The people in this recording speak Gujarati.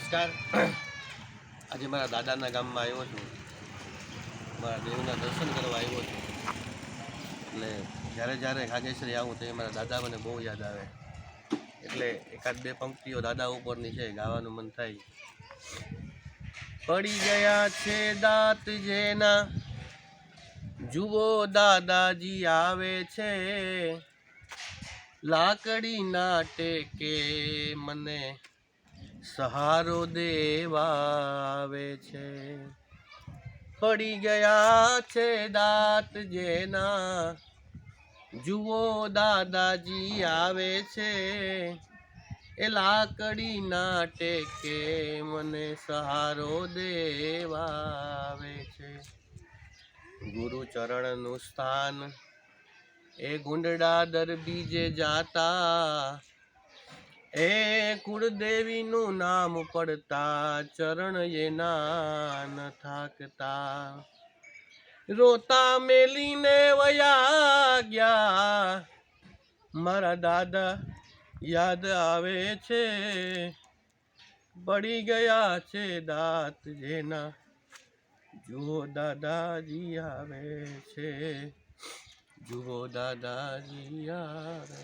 નમસ્કાર। આજે મારા દાદાના ગામમાં આવ્યો છું, મારા દેવના દર્શન કરવા આવ્યો છું। એટલે જ્યારે જ્યારે ખાગેશ્વરી આવું તો મારા દાદા મને બહુ યાદ આવે, એટલે એકાદ બે પંક્તિઓ દાદા ઉપરની છે, ગાવાનું મન થાય। પડી ગયા છે દાંત જેના, જુઓ દાદાજી આવે છે, લાકડીના ટેકે મને સહારો દેવા આવે છે। પડી ગયા છે દાંત જેના, જુઓ દાદાજી આવે છે, એ લાકડીના ટેકે મને સહારો દેવા આવે છે। ગુરુ ચરણનું સ્થાન એ ગુંડડા દર બીજે જાતા, એ કુળદેવીનું નામ પડતા ચરણ એના ન થાકતા। રોતા મેલીને વયા ગયા, મારા દાદા યાદ આવે છે। પડી ગયા છે દાંત જેના, જુઓ દાદાજી આવે છે, જુઓ દાદાજી આવે।